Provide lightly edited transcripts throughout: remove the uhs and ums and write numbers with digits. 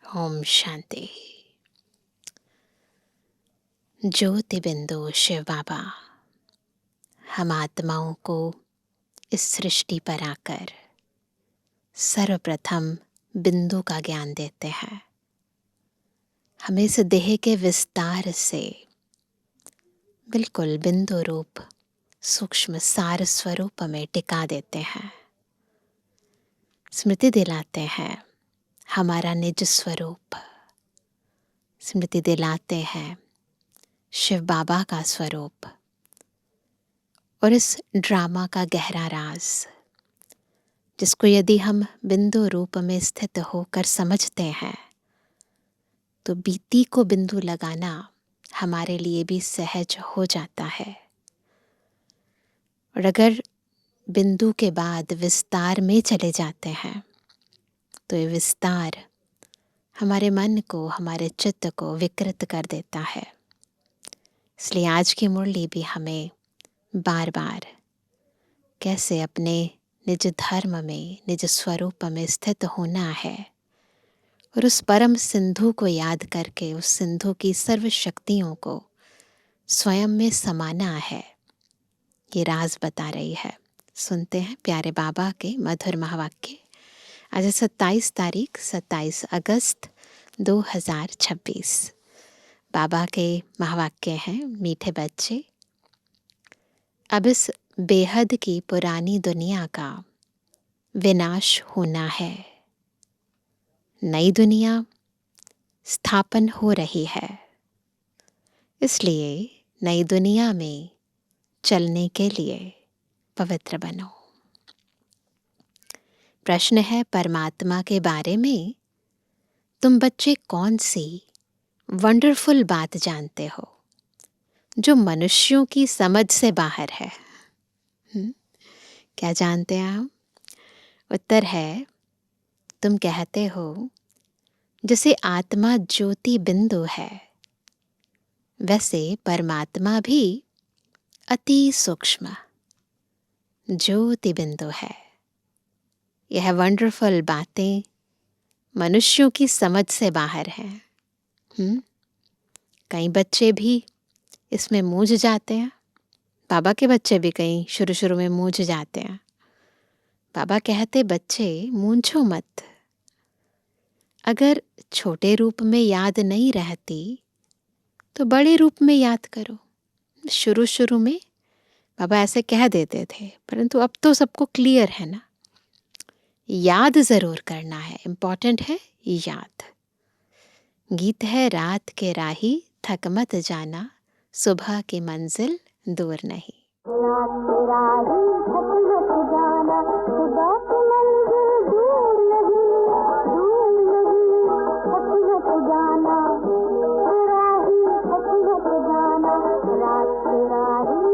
ओम शांति। ज्योति बिंदु शिव बाबा हम आत्माओं को इस सृष्टि पर आकर सर्वप्रथम बिंदु का ज्ञान देते हैं। हमें इस देह के विस्तार से बिल्कुल बिंदु रूप सूक्ष्म सार स्वरूप में टिका देते हैं। स्मृति दिलाते हैं हमारा निज स्वरूप, स्मृति दिलाते हैं शिव बाबा का स्वरूप और इस ड्रामा का गहरा राज, जिसको यदि हम बिंदु रूप में स्थित होकर समझते हैं तो बीती को बिंदु लगाना हमारे लिए भी सहज हो जाता है। और अगर बिंदु के बाद विस्तार में चले जाते हैं तो ये विस्तार हमारे मन को, हमारे चित्त को विकृत कर देता है। इसलिए आज की मुरली भी हमें बार बार कैसे अपने निज धर्म में, निज स्वरूप में स्थित होना है और उस परम सिंधु को याद करके उस सिंधु की सर्व शक्तियों को स्वयं में समाना है, ये राज बता रही है। सुनते हैं प्यारे बाबा के मधुर महावाक्य। आज 27 तारीख 27 अगस्त 2026। बाबा के महावाक्य हैं, मीठे बच्चे। अब इस बेहद की पुरानी दुनिया का विनाश होना है, नई दुनिया स्थापन हो रही है। इसलिए नई दुनिया में चलने के लिए पवित्र बनो। प्रश्न है, परमात्मा के बारे में तुम बच्चे कौन सी वंडरफुल बात जानते हो जो मनुष्यों की समझ से बाहर है? क्या जानते हैं आप? उत्तर है, तुम कहते हो जैसे आत्मा ज्योति बिंदु है, वैसे परमात्मा भी अति सूक्ष्म ज्योति बिंदु है। यह वंडरफुल बातें मनुष्यों की समझ से बाहर हैं। कई बच्चे भी इसमें मूझ जाते हैं। बाबा के बच्चे भी कहीं शुरू शुरू में मूझ जाते हैं। बाबा कहते, बच्चे मूंझो मत। अगर छोटे रूप में याद नहीं रहती तो बड़े रूप में याद करो। शुरू शुरू में बाबा ऐसे कह देते थे, परंतु अब तो सबको क्लियर है ना। याद जरूर करना है, इम्पॉर्टेंट है याद। गीत है, रात के राही थक मत जाना, सुबह की मंजिल दूर नहीं। रात के राही थक मत जाना, सुबह की मंजिल दूर नहीं, दूर नहीं। थक मत जाना, राही थक मत जाना, रात के राही।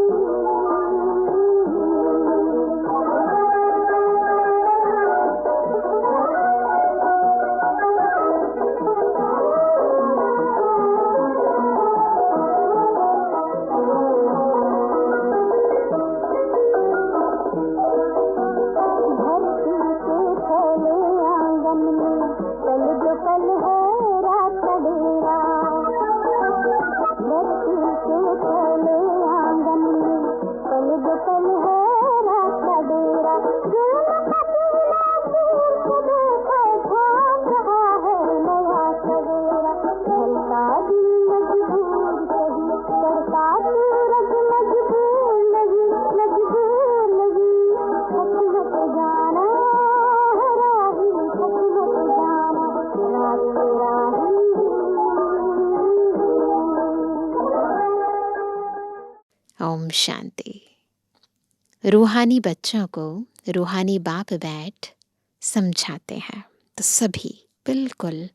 ओम शांति। रूहानी बच्चों को रूहानी बाप बैठ समझाते हैं तो सभी बिल्कुल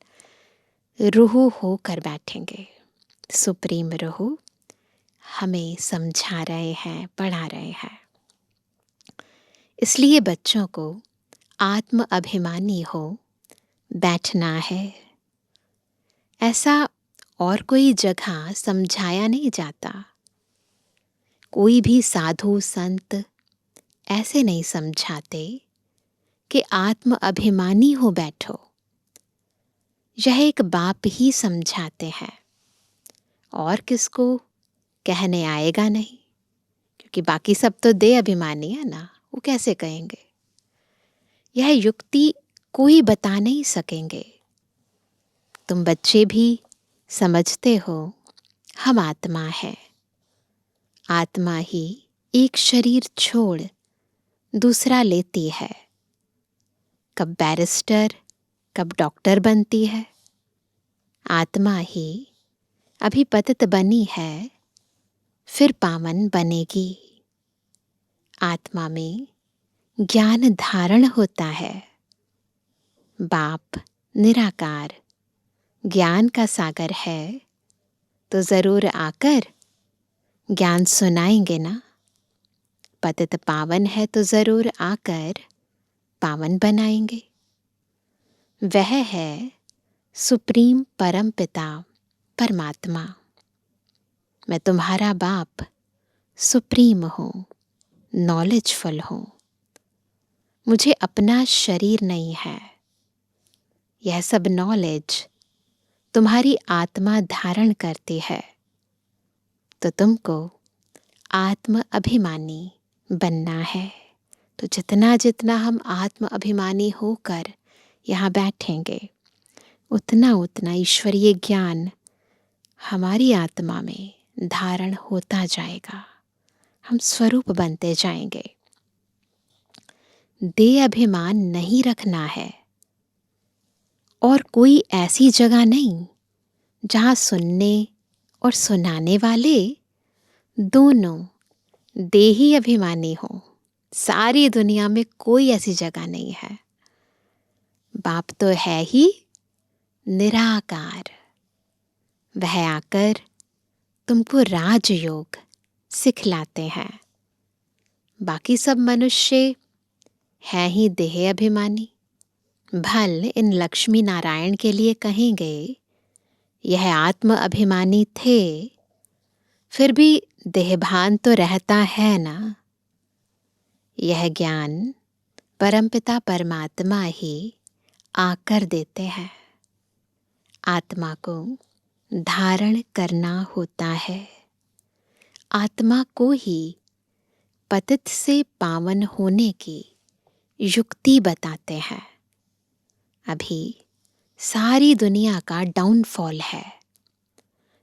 रूह होकर बैठेंगे। सुप्रीम रूह हमें समझा रहे हैं, पढ़ा रहे हैं। इसलिए बच्चों को आत्म अभिमानी हो बैठना है। ऐसा और कोई जगह समझाया नहीं जाता। कोई भी साधु संत ऐसे नहीं समझाते कि आत्म अभिमानी हो बैठो। यह एक बाप ही समझाते हैं, और किसको कहने आएगा नहीं, क्योंकि बाकी सब तो दे अभिमानी है ना, वो कैसे कहेंगे। यह युक्ति कोई बता नहीं सकेंगे। तुम बच्चे भी समझते हो, हम आत्मा है। आत्मा ही एक शरीर छोड़ दूसरा लेती है। कब बैरिस्टर, कब डॉक्टर बनती है। आत्मा ही अभी पतित बनी है, फिर पावन बनेगी। आत्मा में ज्ञान धारण होता है। बाप निराकार ज्ञान का सागर है, तो जरूर आकर ज्ञान सुनाएंगे ना। पतित पावन है तो जरूर आकर पावन बनाएंगे। वह है सुप्रीम परम पिता परमात्मा। मैं तुम्हारा बाप सुप्रीम हूँ, नॉलेजफुल हूँ। मुझे अपना शरीर नहीं है। यह सब नॉलेज तुम्हारी आत्मा धारण करती है, तो तुमको आत्म अभिमानी बनना है। तो जितना जितना हम आत्म अभिमानी होकर यहाँ बैठेंगे, उतना उतना ईश्वरीय ज्ञान हमारी आत्मा में धारण होता जाएगा। हम स्वरूप बनते जाएंगे। देह अभिमान नहीं रखना है, और कोई ऐसी जगह नहीं जहाँ सुनने और सुनाने वाले दोनों देही अभिमानी हो। सारी दुनिया में कोई ऐसी जगह नहीं है। बाप तो है ही निराकार। वह आकर तुमको राजयोग सिखलाते हैं। बाकी सब मनुष्य हैं ही देह अभिमानी। भल इन लक्ष्मी नारायण के लिए कहेंगे यह आत्म अभिमानी थे, फिर भी देहभान तो रहता है ना। यह ज्ञान परमपिता परमात्मा ही आकर देते हैं। आत्मा को धारण करना होता है। आत्मा को ही पतित से पावन होने की युक्ति बताते हैं। अभी सारी दुनिया का डाउनफॉल है,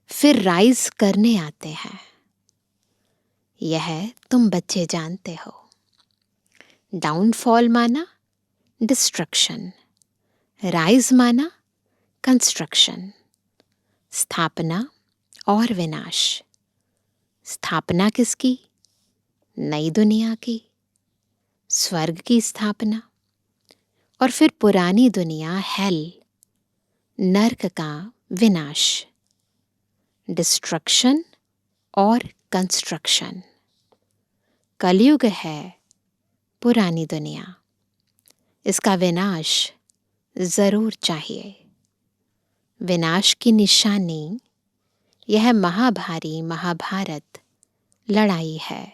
फिर राइज करने आते हैं। यह तुम बच्चे जानते हो। डाउनफॉल माना डिस्ट्रक्शन, राइज माना कंस्ट्रक्शन। स्थापना और विनाश। स्थापना किसकी? नई दुनिया की, स्वर्ग की स्थापना। और फिर पुरानी दुनिया हेल, नर्क का विनाश। डिस्ट्रक्शन और कंस्ट्रक्शन। कलयुग है पुरानी दुनिया, इसका विनाश जरूर चाहिए। विनाश की निशानी यह महाभारी महाभारत लड़ाई है।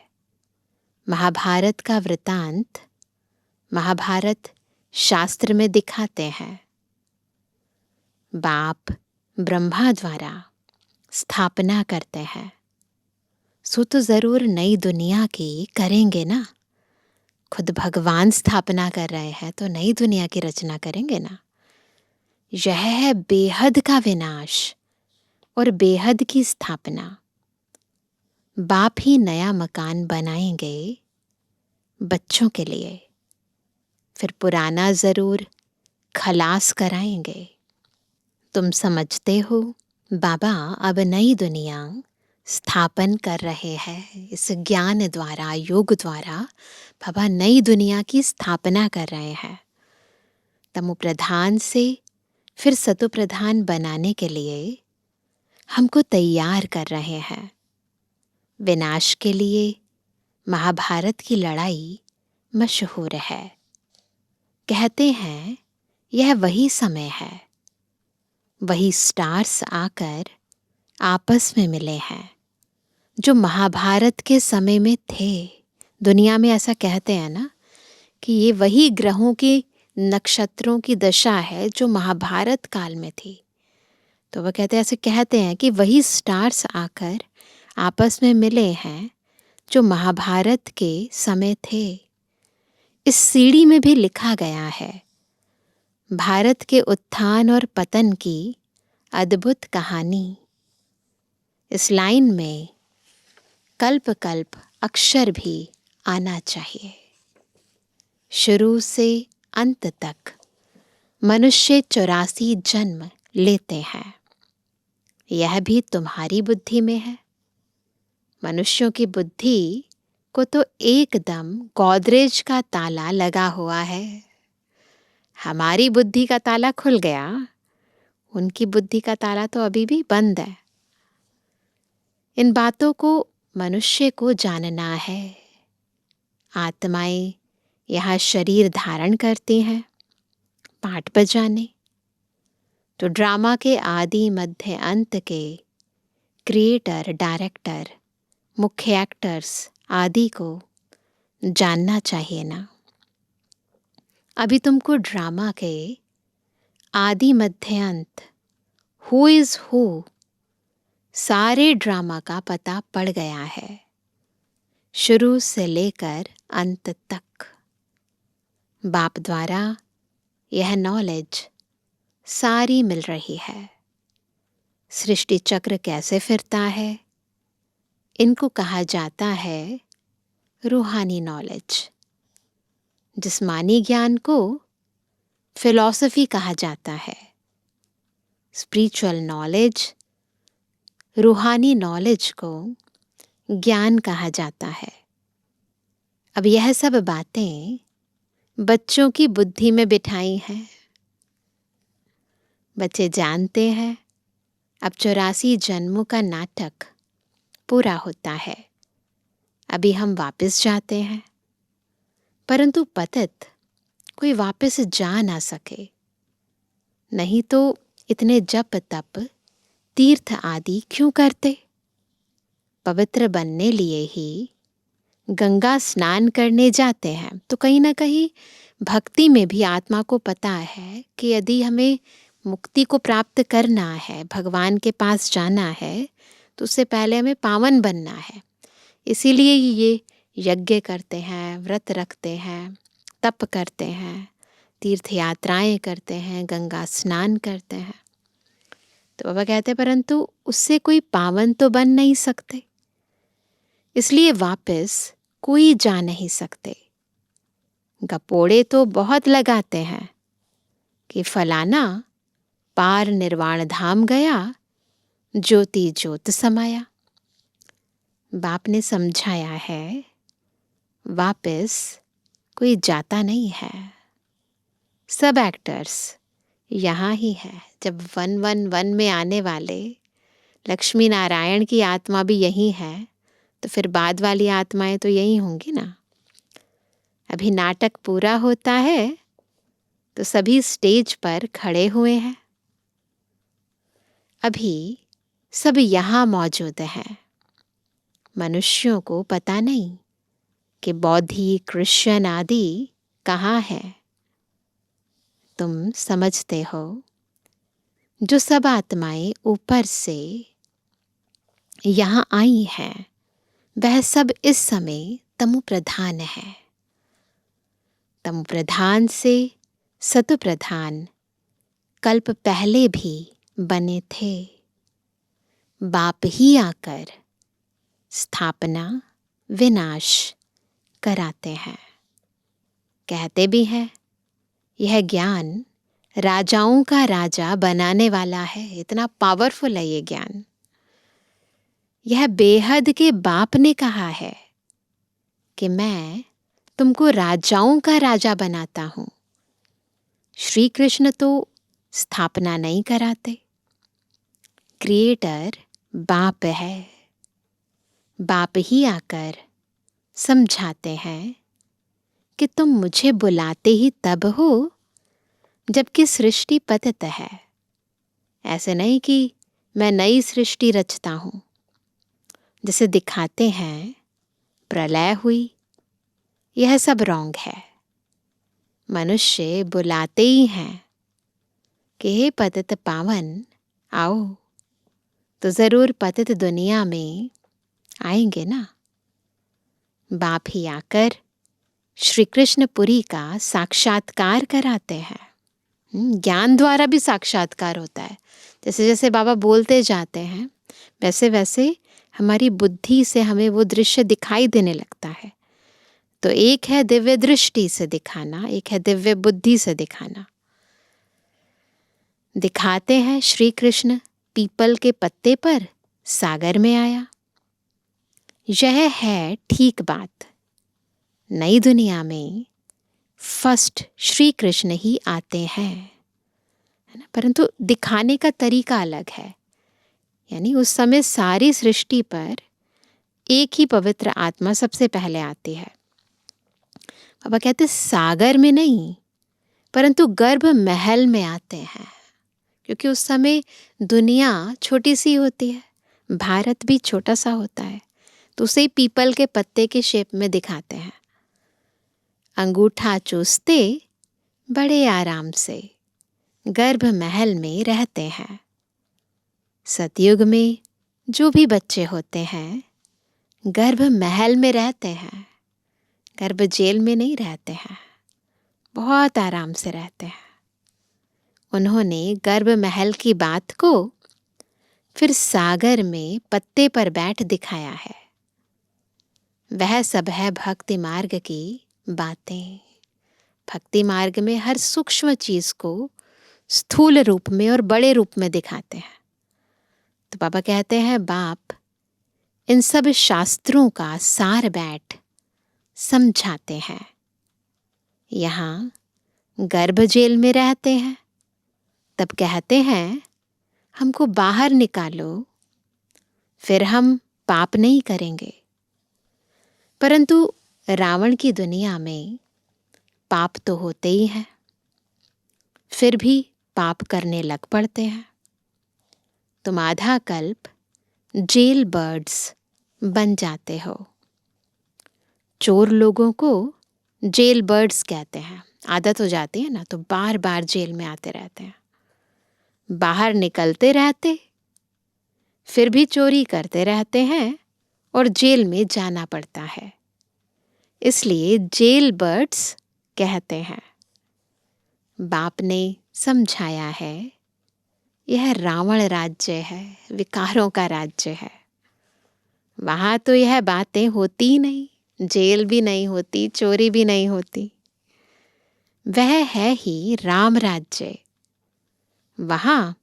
महाभारत का वृतांत महाभारत शास्त्र में दिखाते हैं। बाप ब्रह्मा द्वारा स्थापना करते हैं, सो तो जरूर नई दुनिया की करेंगे ना। खुद भगवान स्थापना कर रहे हैं तो नई दुनिया की रचना करेंगे ना। यह है बेहद का विनाश और बेहद की स्थापना। बाप ही नया मकान बनाएंगे बच्चों के लिए, फिर पुराना जरूर खलास कराएंगे। तुम समझते हो बाबा अब नई दुनिया स्थापन कर रहे हैं। इस ज्ञान द्वारा, योग द्वारा बाबा नई दुनिया की स्थापना कर रहे हैं। तमो प्रधान से फिर सतो प्रधान बनाने के लिए हमको तैयार कर रहे हैं। विनाश के लिए महाभारत की लड़ाई मशहूर है। कहते हैं यह वही समय है, वही स्टार्स आकर आपस में मिले हैं जो महाभारत के समय में थे। दुनिया में ऐसा कहते हैं ना कि ये वही ग्रहों की नक्षत्रों की दशा है जो महाभारत काल में थी। तो वह ऐसे कहते हैं कि वही स्टार्स आकर आपस में मिले हैं जो महाभारत के समय थे। इस सीढ़ी में भी लिखा गया है भारत के उत्थान और पतन की अद्भुत कहानी। इस लाइन में कल्प कल्प अक्षर भी आना चाहिए। शुरू से अंत तक मनुष्य 84 जन्म लेते हैं। यह भी तुम्हारी बुद्धि में है। मनुष्यों की बुद्धि को तो एकदम गोदरेज का ताला लगा हुआ है। हमारी बुद्धि का ताला खुल गया, उनकी बुद्धि का ताला तो अभी भी बंद है। इन बातों को मनुष्य को जानना है। आत्माएं यहाँ शरीर धारण करती हैं पाठ बजाने। तो ड्रामा के आदि मध्य अंत के क्रिएटर, डायरेक्टर, मुख्य एक्टर्स आदि को जानना चाहिए ना। अभी तुमको ड्रामा के आदि मध्य अंत, हु इज हु, सारे ड्रामा का पता पड़ गया है, शुरू से लेकर अंत तक। बाप द्वारा यह नॉलेज सारी मिल रही है। सृष्टि चक्र कैसे फिरता है, इनको कहा जाता है रूहानी नॉलेज। जिस्मानी ज्ञान को फिलॉसफी कहा जाता है। स्पिरिचुअल नॉलेज, रूहानी नॉलेज को ज्ञान कहा जाता है। अब यह सब बातें बच्चों की बुद्धि में बिठाई हैं। बच्चे जानते हैं अब 84 जन्मों का नाटक पूरा होता है। अभी हम वापस जाते हैं, परंतु पतित कोई वापस जा ना सके। नहीं तो इतने जप तप तीर्थ आदि क्यों करते? पवित्र बनने लिए ही गंगा स्नान करने जाते हैं। तो कहीं ना कहीं भक्ति में भी आत्मा को पता है कि यदि हमें मुक्ति को प्राप्त करना है, भगवान के पास जाना है, तो उससे पहले हमें पावन बनना है। इसीलिए ये यज्ञ करते हैं, व्रत रखते हैं, तप करते हैं, तीर्थ यात्राएं करते हैं, गंगा स्नान करते हैं। तो बाबा कहते हैं परंतु उससे कोई पावन तो बन नहीं सकते, इसलिए वापस कोई जा नहीं सकते। गपोड़े तो बहुत लगाते हैं कि फलाना पार निर्वाण धाम गया, ज्योति ज्योत समाया। बाप ने समझाया है वापस कोई जाता नहीं है। सब एक्टर्स यहाँ ही है। जब 111 में आने वाले लक्ष्मी नारायण की आत्मा भी यही है, तो फिर बाद वाली आत्माएं तो यही होंगी ना। अभी नाटक पूरा होता है तो सभी स्टेज पर खड़े हुए हैं। अभी सब यहाँ मौजूद हैं। मनुष्यों को पता नहीं कि बौद्धि, क्रिश्चियन आदि कहाँ है। तुम समझते हो जो सब आत्माएं ऊपर से यहाँ आई हैं, वह सब इस समय तमु प्रधान है। तमु प्रधान से सतु प्रधान कल्प पहले भी बने थे। बाप ही आकर स्थापना विनाश कराते हैं। कहते भी हैं यह ज्ञान राजाओं का राजा बनाने वाला है। इतना पावरफुल है ये ज्ञान। यह बेहद के बाप ने कहा है कि मैं तुमको राजाओं का राजा बनाता हूं। श्री कृष्ण तो स्थापना नहीं कराते। क्रिएटर बाप है। बाप ही आकर समझाते हैं कि तुम मुझे बुलाते ही तब हो जबकि सृष्टि पतित है। ऐसे नहीं कि मैं नई सृष्टि रचता हूं। जैसे दिखाते हैं प्रलय हुई, यह सब रॉन्ग है। मनुष्य बुलाते ही हैं कि हे पतित पावन आओ, तो ज़रूर पतित दुनिया में आएंगे ना। बाप ही आकर श्री कृष्णपुरी का साक्षात्कार कराते हैं। ज्ञान द्वारा भी साक्षात्कार होता है। जैसे जैसे बाबा बोलते जाते हैं वैसे वैसे हमारी बुद्धि से हमें वो दृश्य दिखाई देने लगता है। तो एक है दिव्य दृष्टि से दिखाना, एक है दिव्य बुद्धि से दिखाना। दिखाते हैं श्री कृष्ण पीपल के पत्ते पर सागर में आया। यह है ठीक बात। नई दुनिया में फर्स्ट श्री कृष्ण ही आते हैं, है ना। परंतु दिखाने का तरीका अलग है। यानी उस समय सारी सृष्टि पर एक ही पवित्र आत्मा सबसे पहले आती है। बाबा कहते सागर में नहीं परंतु गर्भ महल में आते हैं, क्योंकि उस समय दुनिया छोटी सी होती है, भारत भी छोटा सा होता है, तो उसे पीपल के पत्ते के शेप में दिखाते हैं। अंगूठा चूसते बड़े आराम से गर्भ महल में रहते हैं। सतयुग में जो भी बच्चे होते हैं गर्भ महल में रहते हैं, गर्भ जेल में नहीं रहते हैं, बहुत आराम से रहते हैं। उन्होंने गर्भ महल की बात को फिर सागर में पत्ते पर बैठ दिखाया है। वह सब है भक्ति मार्ग की बातें। भक्ति मार्ग में हर सूक्ष्म चीज को स्थूल रूप में और बड़े रूप में दिखाते हैं। तो बाबा कहते हैं बाप इन सब शास्त्रों का सार बैठ समझाते हैं। यहाँ गर्भ जेल में रहते हैं, तब कहते हैं हमको बाहर निकालो, फिर हम पाप नहीं करेंगे। परंतु रावण की दुनिया में पाप तो होते ही हैं, फिर भी पाप करने लग पड़ते हैं। तुम आधा कल्प जेल बर्ड्स बन जाते हो। चोर लोगों को जेल बर्ड्स कहते हैं। आदत हो जाती है ना, तो बार बार जेल में आते रहते हैं, बाहर निकलते रहते, फिर भी चोरी करते रहते हैं और जेल में जाना पड़ता है, इसलिए जेल बर्ड्स कहते हैं। बाप ने समझाया है यह रावण राज्य है, विकारों का राज्य है। वहां तो यह बातें होती ही नहीं, जेल भी नहीं होती, चोरी भी नहीं होती। वह है ही राम राज्य। वहां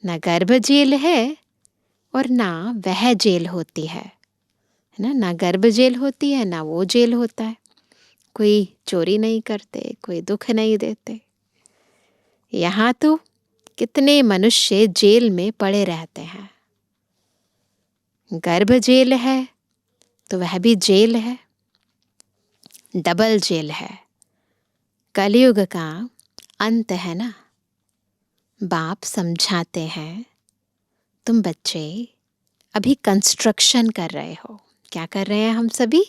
न गर्भ जेल है और ना वह जेल होती है ना। ना गर्भ जेल होती है ना वो जेल होता है। कोई चोरी नहीं करते, कोई दुख नहीं देते। यहाँ तो कितने मनुष्य जेल में पड़े रहते हैं। गर्भ जेल है तो वह भी जेल है, डबल जेल है। कलयुग का अंत है ना। बाप समझाते हैं तुम बच्चे अभी कंस्ट्रक्शन कर रहे हो। क्या कर रहे हैं हम सभी?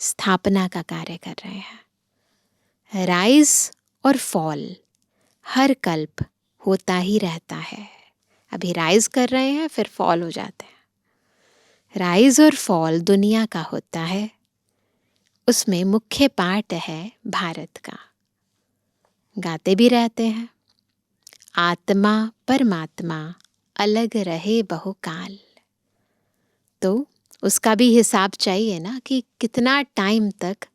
स्थापना का कार्य कर रहे हैं। राइज और फॉल हर कल्प होता ही रहता है। अभी राइज कर रहे हैं, फिर फॉल हो जाते हैं। राइज और फॉल दुनिया का होता है। उसमें मुख्य पार्ट है भारत का। गाते भी रहते हैं, आत्मा परमात्मा अलग रहे बहुकाल। तो उसका भी हिसाब चाहिए ना कि कितना टाइम तक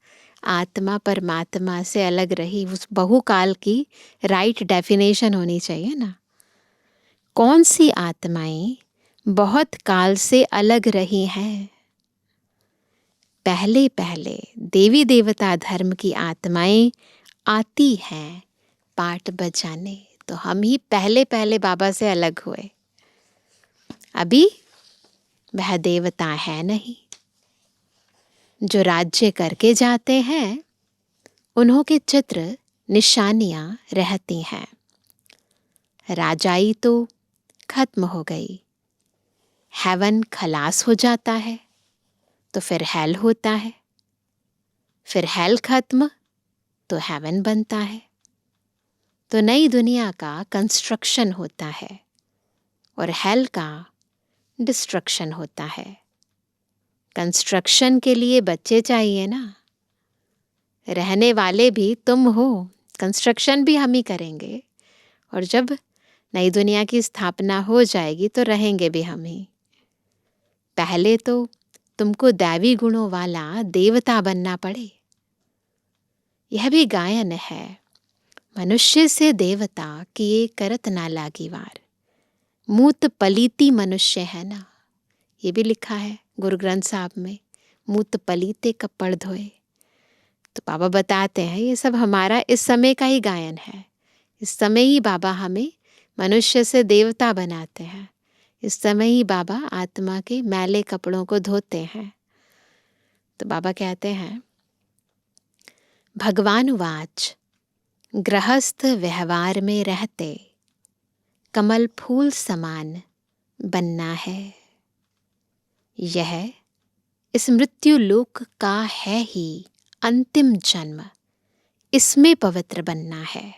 आत्मा परमात्मा से अलग रही। उस बहुकाल की राइट डेफिनेशन होनी चाहिए ना। कौन सी आत्माएं बहुत काल से अलग रही हैं? पहले पहले देवी देवता धर्म की आत्माएं आती हैं पाठ बजाने, तो हम ही पहले पहले बाबा से अलग हुए। अभी वह देवता है नहीं। जो राज्य करके जाते हैं उन्हों के चित्र निशानियां रहती हैं। राजाई तो खत्म हो गई, हेवन खलास हो जाता है, तो फिर हेल होता है, फिर हेल खत्म तो हेवन बनता है। तो नई दुनिया का कंस्ट्रक्शन होता है और हेल का डिस्ट्रक्शन होता है। कंस्ट्रक्शन के लिए बच्चे चाहिए ना, रहने वाले भी तुम हो, कंस्ट्रक्शन भी हम ही करेंगे, और जब नई दुनिया की स्थापना हो जाएगी तो रहेंगे भी हम ही। पहले तो तुमको दैवी गुणों वाला देवता बनना पड़े। यह भी गायन है, मनुष्य से देवता किए करत ना लागी वार। मूत पलीती मनुष्य है ना, ये भी लिखा है गुरु ग्रंथ साहब में, मूत पलीते कपड़ धोए। तो बाबा बताते हैं ये सब हमारा इस समय का ही गायन है। इस समय ही बाबा हमें मनुष्य से देवता बनाते हैं। इस समय ही बाबा आत्मा के मैले कपड़ों को धोते हैं। तो बाबा कहते हैं, भगवान वाच गृहस्थ व्यवहार में रहते कमल फूल समान बनना है। यह इस मृत्यु लोक का है ही अंतिम जन्म, इसमें पवित्र बनना है।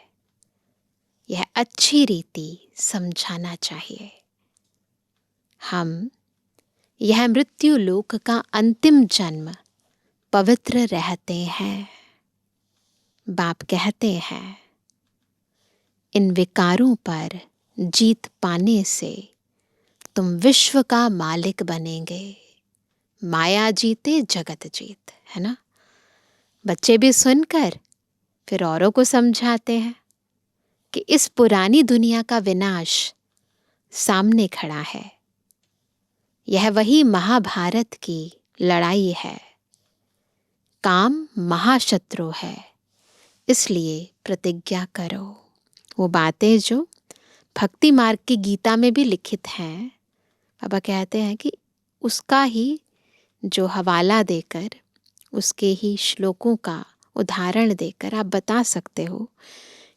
यह अच्छी रीति समझाना चाहिए। हम यह मृत्यु लोक का अंतिम जन्म पवित्र रहते हैं। बाप कहते हैं, इन विकारों पर जीत पाने से तुम विश्व का मालिक बनेंगे। माया जीते जगत जीत, है ना। बच्चे भी सुनकर फिर औरों को समझाते हैं कि इस पुरानी दुनिया का विनाश सामने खड़ा है। यह वही महाभारत की लड़ाई है। काम महाशत्रु है, इसलिए प्रतिज्ञा करो। वो बातें जो भक्ति मार्ग की गीता में भी लिखित हैं, बाबा कहते हैं कि उसका ही जो हवाला देकर, उसके ही श्लोकों का उदाहरण देकर आप बता सकते हो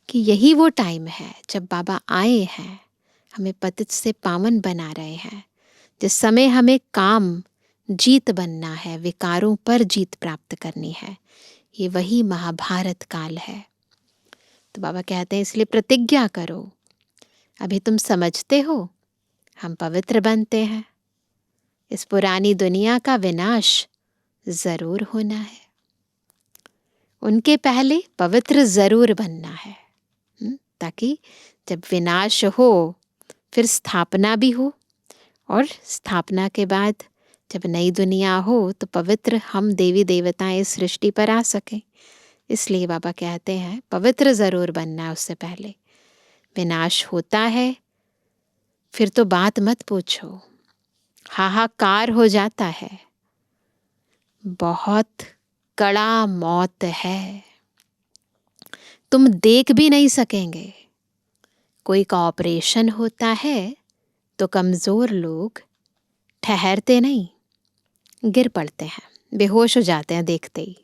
कि यही वो टाइम है जब बाबा आए हैं, हमें पतित से पावन बना रहे हैं। जिस समय हमें काम जीत बनना है, विकारों पर जीत प्राप्त करनी है, ये वही महाभारत काल है। तो बाबा कहते हैं इसलिए प्रतिज्ञा करो। अभी तुम समझते हो हम पवित्र बनते हैं, इस पुरानी दुनिया का विनाश जरूर होना है, उनके पहले पवित्र जरूर बनना है, ताकि जब विनाश हो फिर स्थापना भी हो, और स्थापना के बाद जब नई दुनिया हो तो पवित्र हम देवी देवताएं इस सृष्टि पर आ सकें। इसलिए बाबा कहते हैं पवित्र जरूर बनना है। उससे पहले विनाश होता है फिर तो बात मत पूछो, हाहाकार हो जाता है, बहुत कड़ा मौत है, तुम देख भी नहीं सकेंगे। कोई का ऑपरेशन होता है तो कमजोर लोग ठहरते नहीं, गिर पड़ते हैं, बेहोश हो जाते हैं देखते ही।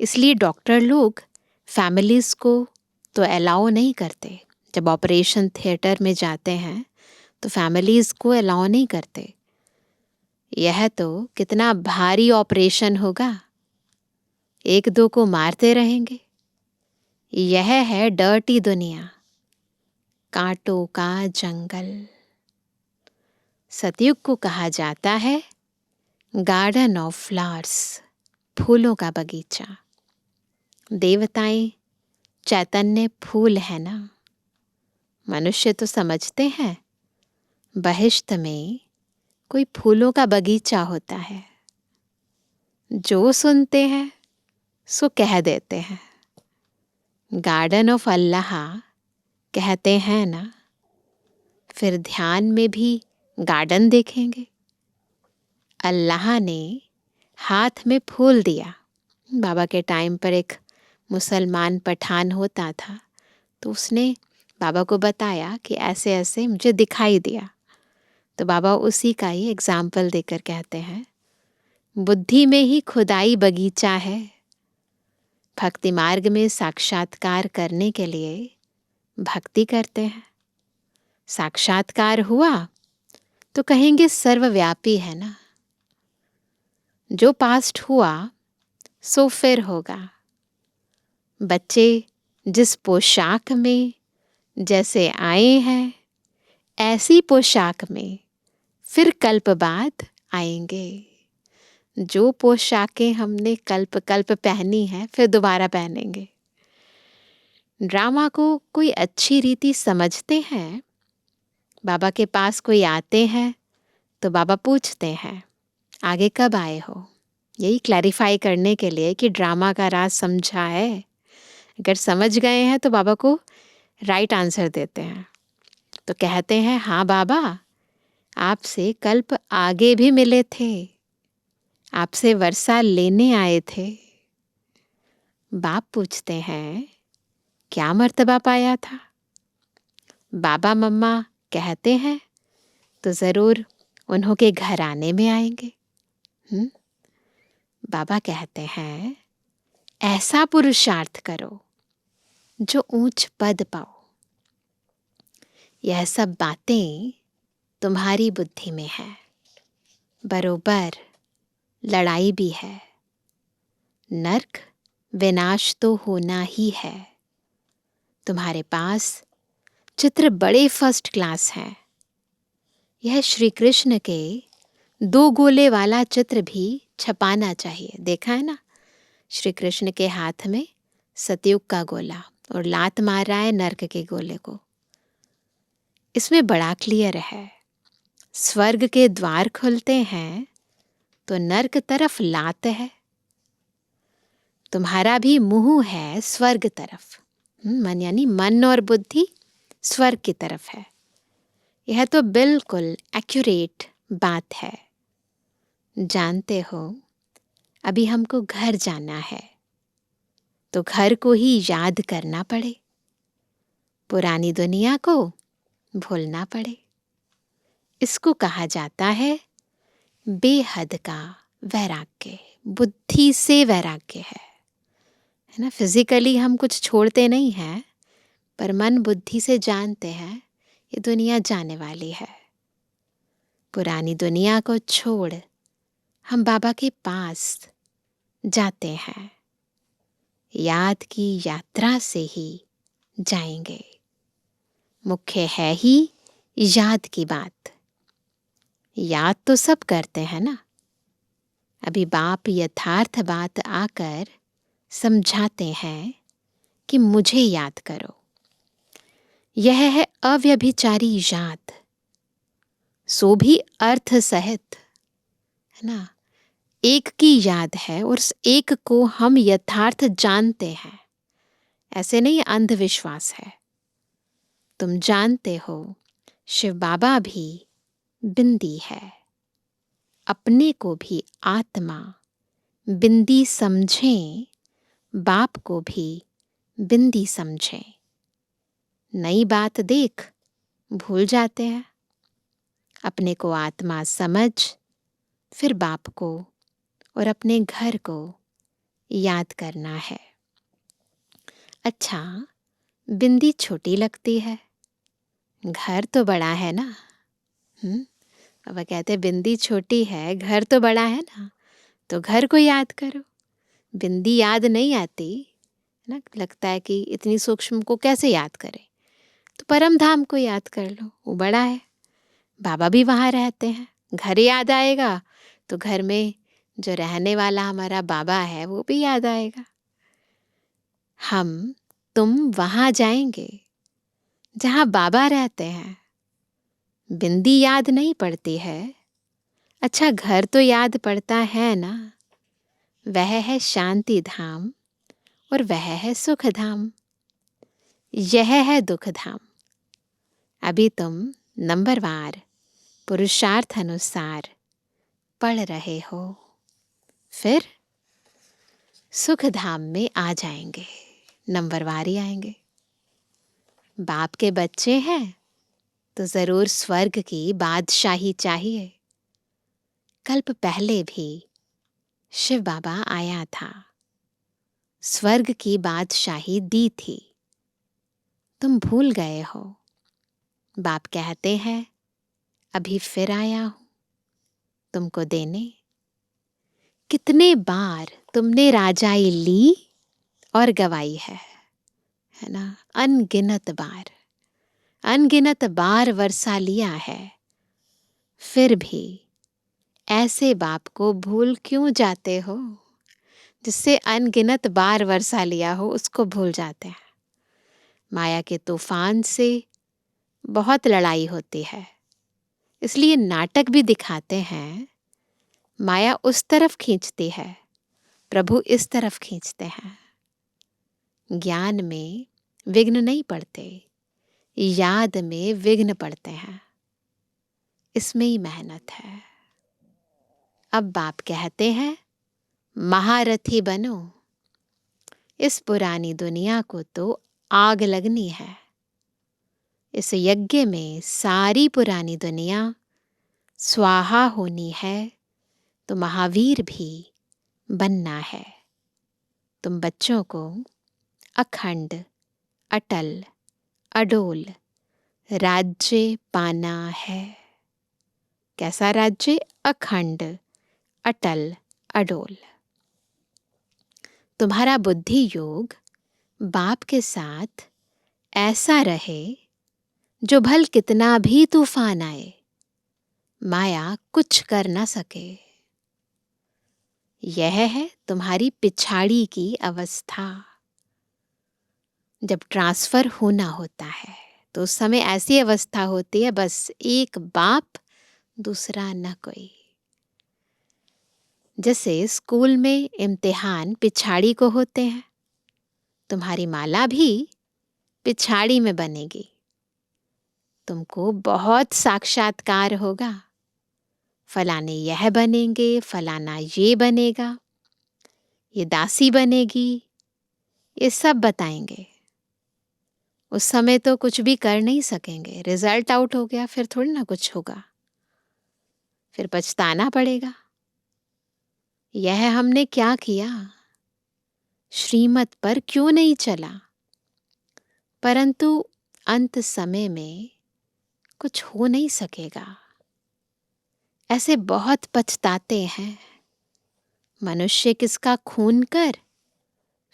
इसलिए डॉक्टर लोग फैमिलीज को तो अलाउ नहीं करते। जब ऑपरेशन थिएटर में जाते हैं तो फैमिलीज को अलाउ नहीं करते। यह तो कितना भारी ऑपरेशन होगा, एक दो को मारते रहेंगे। यह है डर्टी दुनिया, कांटों का जंगल। सतयुग को कहा जाता है गार्डन ऑफ फ्लावर्स, फूलों का बगीचा। देवताएं चैतन्य फूल है ना। मनुष्य तो समझते हैं बहिश्त में कोई फूलों का बगीचा होता है, जो सुनते हैं सो कह देते हैं। गार्डन ऑफ अल्लाह कहते हैं ना, फिर ध्यान में भी गार्डन देखेंगे। अल्लाह ने हाथ में फूल दिया। बाबा के टाइम पर एक मुसलमान पठान होता था, तो उसने बाबा को बताया कि ऐसे ऐसे मुझे दिखाई दिया। तो बाबा उसी का ही एग्जाम्पल देकर कहते हैं, बुद्धि में ही खुदाई बगीचा है। भक्ति मार्ग में साक्षात्कार करने के लिए भक्ति करते हैं। साक्षात्कार हुआ तो कहेंगे सर्वव्यापी है ना। जो पास्ट हुआ सो फिर होगा। बच्चे जिस पोशाक में जैसे आए हैं ऐसी पोशाक में फिर कल्प बाद आएंगे। जो पोशाकें हमने कल्प कल्प पहनी हैं फिर दोबारा पहनेंगे। ड्रामा को कोई अच्छी रीति समझते हैं। बाबा के पास कोई आते हैं तो बाबा पूछते हैं आगे कब आए हो, यही क्लैरिफाई करने के लिए कि ड्रामा का राज समझा है। अगर समझ गए हैं तो बाबा को राइट आंसर देते हैं। तो कहते हैं हाँ बाबा, आपसे कल्प आगे भी मिले थे, आपसे वर्षा लेने आए थे। बाप पूछते हैं क्या मर्तबा पाया था। बाबा मम्मा कहते हैं तो ज़रूर उन्हों के घराने में आएंगे। बाबा कहते हैं ऐसा पुरुषार्थ करो जो ऊंच पद पाओ। यह सब बातें तुम्हारी बुद्धि में है, बरोबर लड़ाई भी है। नरक विनाश तो होना ही है। तुम्हारे पास चित्र बड़े फर्स्ट क्लास हैं। यह श्री कृष्ण के 2 गोले वाला चित्र भी छपाना चाहिए। देखा है ना, श्री कृष्ण के हाथ में सतयुग का गोला और लात मार रहा है नरक के गोले को। इसमें बड़ा क्लियर है, स्वर्ग के द्वार खुलते हैं तो नरक तरफ लात है। तुम्हारा भी मुंह है स्वर्ग तरफ। मन यानी मन और बुद्धि स्वर्ग की तरफ है। यह तो बिल्कुल एक्यूरेट बात है। जानते हो, अभी हमको घर जाना है तो घर को ही याद करना पड़े, पुरानी दुनिया को भूलना पड़े। इसको कहा जाता है बेहद का वैराग्य। बुद्धि से वैराग्य है ना। फिजिकली हम कुछ छोड़ते नहीं हैं, पर मन बुद्धि से जानते हैं ये दुनिया जाने वाली है। पुरानी दुनिया को छोड़ हम बाबा के पास जाते हैं। याद की यात्रा से ही जाएंगे। मुख्य है ही याद की बात। याद तो सब करते हैं ना। अभी बाप यथार्थ बात आकर समझाते हैं कि मुझे याद करो। यह है अव्यभिचारी याद, सो भी अर्थ सहित, है ना। एक की याद है और उस एक को हम यथार्थ जानते हैं। ऐसे नहीं अंधविश्वास है। तुम जानते हो शिव बाबा भी बिंदी है। अपने को भी आत्मा बिंदी समझें, बाप को भी बिंदी समझें। नई बात देख भूल जाते हैं। अपने को आत्मा समझ फिर बाप को और अपने घर को याद करना है। अच्छा, बिंदी छोटी लगती है, घर तो बड़ा है ना। अब कहते बिंदी छोटी है, घर तो बड़ा है ना, तो घर को याद करो। बिंदी याद नहीं आती ना, लगता है कि इतनी सूक्ष्म को कैसे याद करें, तो परम धाम को याद कर लो, वो बड़ा है। बाबा भी वहाँ रहते हैं। घर याद आएगा तो घर में जो रहने वाला हमारा बाबा है वो भी याद आएगा। हम तुम वहाँ जाएंगे जहाँ बाबा रहते हैं। बिंदी याद नहीं पड़ती है। अच्छा, घर तो याद पड़ता है ना। वह है शांति धाम और वह है सुख धाम। यह है दुख धाम। अभी तुम नंबरवार पुरुषार्थ अनुसार पढ़ रहे हो, फिर सुख धाम में आ जाएंगे, नंबरवार ही आएंगे। बाप के बच्चे हैं तो जरूर स्वर्ग की बादशाही चाहिए। कल्प पहले भी शिव बाबा आया था, स्वर्ग की बादशाही दी थी, तुम भूल गए हो। बाप कहते हैं अभी फिर आया हूं तुमको देने। कितने बार तुमने राजाई ली और गवाई है ना, अनगिनत बार। अनगिनत बार वर्षा लिया है, फिर भी ऐसे बाप को भूल क्यों जाते हो? जिससे अनगिनत बार वर्षा लिया हो उसको भूल जाते हैं। माया के तूफान से बहुत लड़ाई होती है, इसलिए नाटक भी दिखाते हैं। माया उस तरफ खींचती है, प्रभु इस तरफ खींचते हैं। ज्ञान में विघ्न नहीं पड़ते, याद में विघ्न पड़ते हैं। इसमें ही मेहनत है। अब बाप कहते हैं महारथी बनो। इस पुरानी दुनिया को तो आग लगनी है। इस यज्ञ में सारी पुरानी दुनिया स्वाहा होनी है, तो महावीर भी बनना है। तुम बच्चों को अखंड, अटल, अडोल राज्य पाना है। कैसा राज्य? अखंड, अटल, अडोल। तुम्हारा बुद्धि योग बाप के साथ ऐसा रहे जो भल कितना भी तूफान आए, माया कुछ कर ना सके। यह है तुम्हारी पिछाड़ी की अवस्था। जब ट्रांसफर होना होता है तो उस समय ऐसी अवस्था होती है, बस एक बाप, दूसरा न कोई। जैसे स्कूल में इम्तिहान पिछाड़ी को होते हैं, तुम्हारी माला भी पिछाड़ी में बनेगी। तुमको बहुत साक्षात्कार होगा, फलाने यह बनेंगे, फलाना ये बनेगा, ये दासी बनेगी, ये सब बताएंगे। उस समय तो कुछ भी कर नहीं सकेंगे, रिजल्ट आउट हो गया, फिर थोड़ी ना कुछ होगा, फिर पछताना पड़ेगा। यह हमने क्या किया, श्रीमत पर क्यों नहीं चला। परंतु अंत समय में कुछ हो नहीं सकेगा। ऐसे बहुत पछताते हैं मनुष्य, किसका खून कर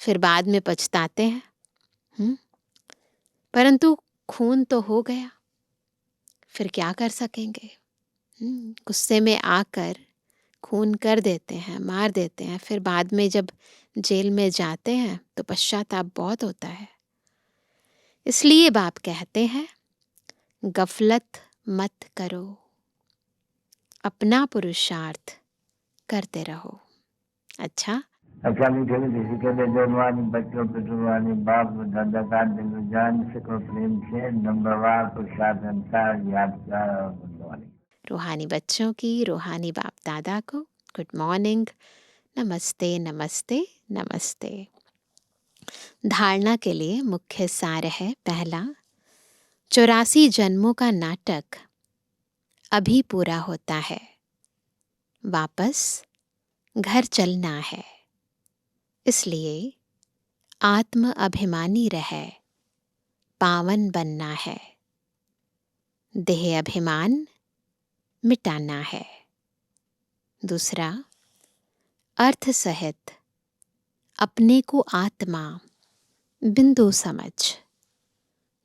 फिर बाद में पछताते हैं। परंतु खून तो हो गया, फिर क्या कर सकेंगे। गुस्से में आकर खून कर देते हैं, मार देते हैं, फिर बाद में जब जेल में जाते हैं तो पश्चाताप बहुत होता है। इसलिए बाप कहते हैं गफलत मत करो, अपना पुरुषार्थ करते रहो। अच्छा मीठे मीठे सिकंदर जवानी बच्चों पे जुबानी बाप दादा का दिल जान सको प्रेम से नंबरवार प्रसाद अनुसार यादगार और बुद्धवानी। रूहानी बच्चों की रूहानी बाप दादा को गुड मॉर्निंग, नमस्ते नमस्ते नमस्ते। धारणा के लिए मुख्य सार है, पहला, 84 जन्मों का नाटक अभी पूरा होता है, वापस घर चलना है। इसलिए आत्म अभिमानी रहे, पावन बनना है, देह अभिमान मिटाना है। दूसरा, अर्थ सहित अपने को आत्मा बिंदु समझ,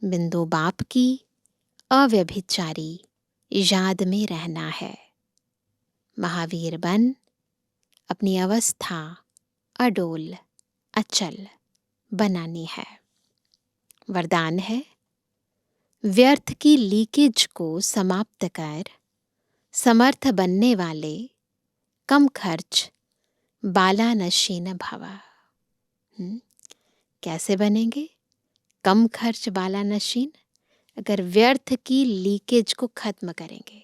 बिंदु बाप की अव्यभिचारी याद में रहना है। महावीर बन अपनी अवस्था अडोल, अचल बनानी है। वरदान है, व्यर्थ की लीकेज को समाप्त कर समर्थ बनने वाले कम खर्च बाला नशीन भवा। कैसे बनेंगे कम खर्च बाला नशीन? अगर व्यर्थ की लीकेज को खत्म करेंगे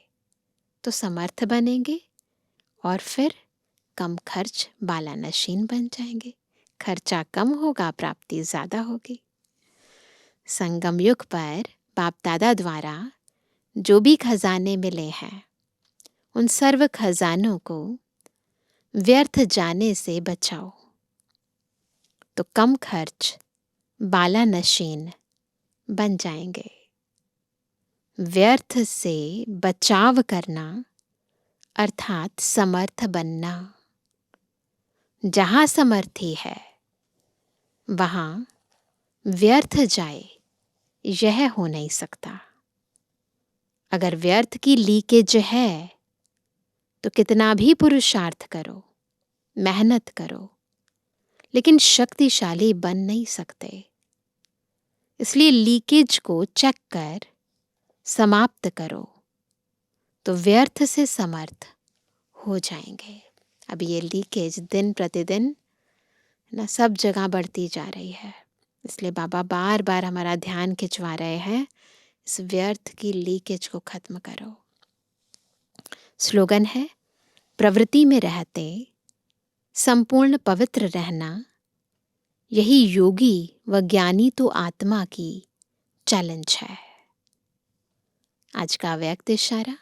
तो समर्थ बनेंगे और फिर कम खर्च बाला नशीन बन जाएंगे। खर्चा कम होगा, प्राप्ति ज्यादा होगी। संगम युग पर बाप दादा द्वारा जो भी खजाने मिले हैं, उन सर्व खजानों को व्यर्थ जाने से बचाओ, तो कम खर्च बाला नशीन बन जाएंगे। व्यर्थ से बचाव करना अर्थात समर्थ बनना। जहां समर्थी है वहां व्यर्थ जाए, यह हो नहीं सकता। अगर व्यर्थ की लीकेज है तो कितना भी पुरुषार्थ करो, मेहनत करो, लेकिन शक्तिशाली बन नहीं सकते। इसलिए लीकेज को चेक कर समाप्त करो तो व्यर्थ से समर्थ हो जाएंगे। अब ये लीकेज दिन प्रतिदिन ना सब जगह बढ़ती जा रही है, इसलिए बाबा बार बार हमारा ध्यान खिंचवा रहे हैं, इस व्यर्थ की लीकेज को खत्म करो। स्लोगन है, प्रवृत्ति में रहते संपूर्ण पवित्र रहना, यही योगी व ज्ञानी तो आत्मा की चैलेंज है। आज का व्यक्त इशारा,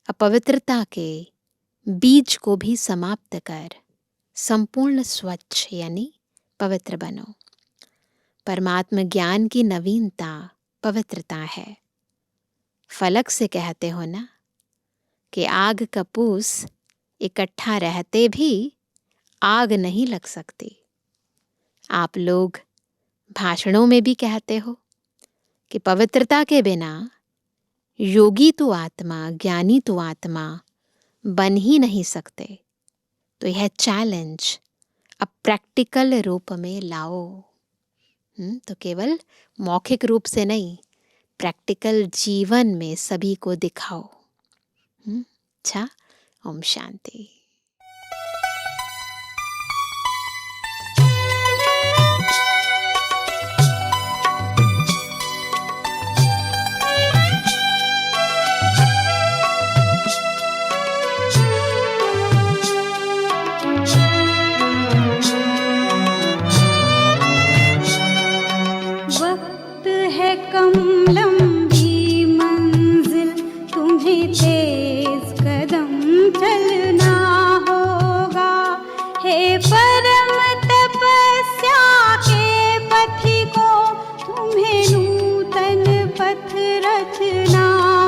अपवित्रता के बीज को भी समाप्त कर संपूर्ण स्वच्छ यानी पवित्र बनो। परमात्म ज्ञान की नवीनता पवित्रता है। फलक से कहते हो ना कि आग कपूस इकट्ठा रहते भी आग नहीं लग सकती। आप लोग भाषणों में भी कहते हो कि पवित्रता के बिना योगी तो आत्मा, ज्ञानी तो आत्मा बन ही नहीं सकते। तो यह चैलेंज अब प्रैक्टिकल रूप में लाओ। तो केवल मौखिक रूप से नहीं, प्रैक्टिकल जीवन में सभी को दिखाओ। अच्छा, ओम शांति। वक्त है कम लंबी मंजिल, तुम्हें तेज कदम चलना होगा। हे परम तपस्या के पथिकों, तुम्हें नूतन पथ रचना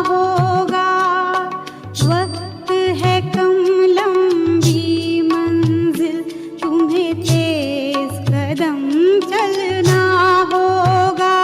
होगा। वक्त है कम लंबी मंजिल, तुम्हें तेज कदम चलना होगा।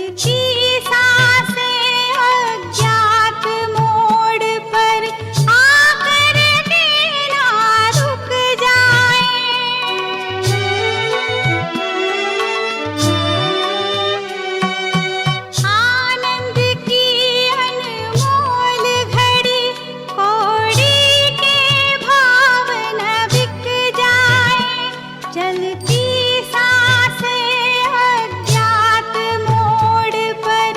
चलती सांसें अज्ञात मोड़ पर आकर के ना रुक जाएं। आनंद की अनमोल घड़ी कौड़ी के भाव न बिक जाए। चलती सांसें अज्ञात मोड़ पर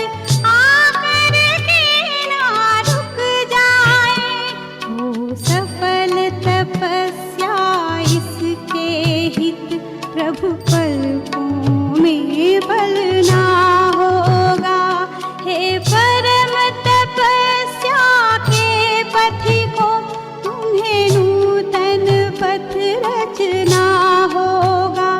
आकर के ना रुक जाए। हो सफल तपस्या इसके हित प्रभु पलकों में बलना होगा। हे परम तपस्या के पथिकों, तुम्हें नूतन पथ रचना होगा।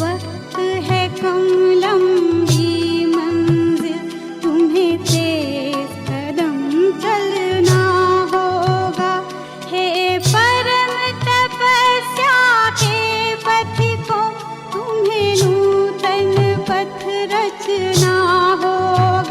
वक्त है कम लंबी मंजिल, तुम्हें तेज कदम चलना होगा। हे परम तपस्या के पथिकों, तुम्हें नूतन पथ रचना होगा।